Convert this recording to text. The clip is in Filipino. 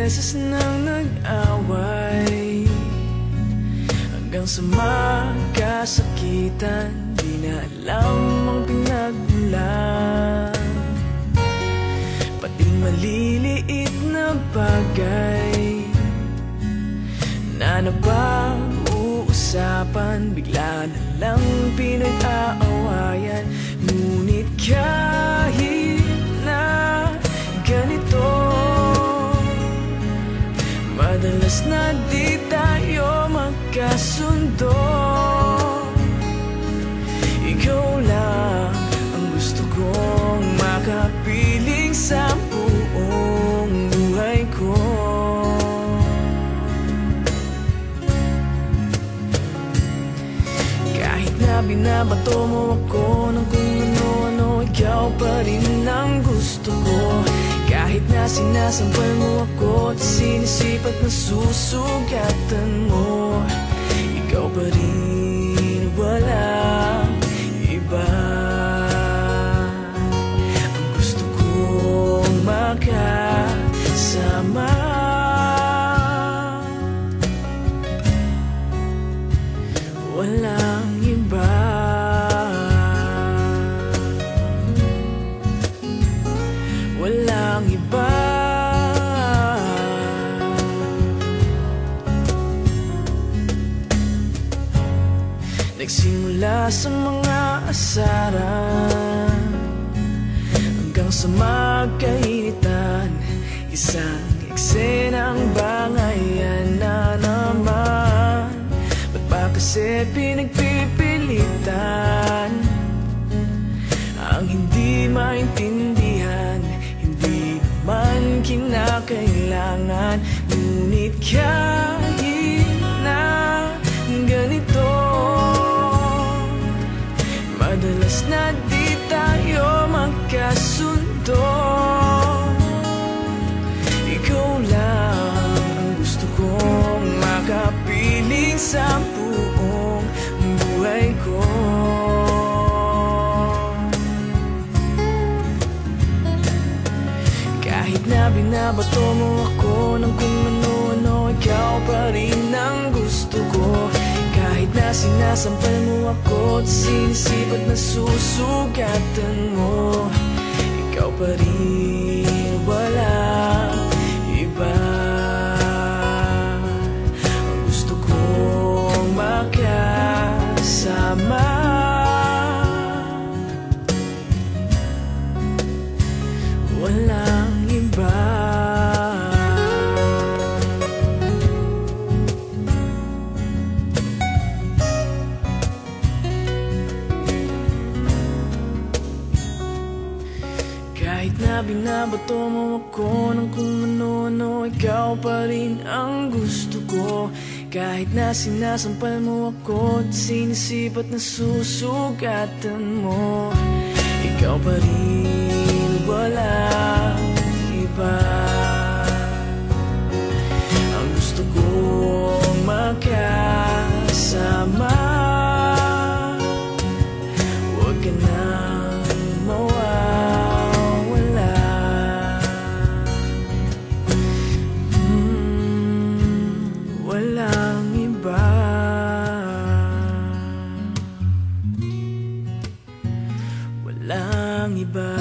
beses nang nag-away, hanggang sa magkasakitan, di na alam ang pinagmulan. Pati maliliit na bagay na napag-uusapan, bigla na lang pinag-aawayan. Ngunit kahit na ganito, madalas na di tayo magkasundo. Ikaw lang ang gusto kong makapiling sa buong buhay ko. Kahit na binabato mo ako ng kung ano-ano, ikaw pa rin ang gusto ko. Kahit na sinasampal mo ako at sinisipat na susugatan mo, ikaw pa rin, walang iba. Ang gusto kong makasama, walang iba. Walang iba. Nagsimula sa mga asaran hanggang sa magkainitan, isang eksenang bangayan na naman. Ba't ba kasi pinagpipilitan ang hindi maintindihan? Hindi naman kinakailangan. Ngunit kahit na ganito, madalas na di tayo magkasundo. Ikaw lang ang gusto kong makapiling sa buong buhay ko. Kahit na binabato mo ako ng kung ano-ano, ikaw pa rin ang gusto ko. Kahit na sinasampal mo ako at sinisipat na susugatan mo, ikaw pa rin, walang iba. Ang gusto kong makasama, walang iba. Kahit na binabato mo ako ng kung ano-ano, ikaw pa rin ang gusto ko. Kahit na sinasampal mo ako at sinisipat na susugatan mo, ikaw pa rin, walang iba. Ang gusto kong makasama, huwag ka nang mawawala. Walang iba. Walang iba.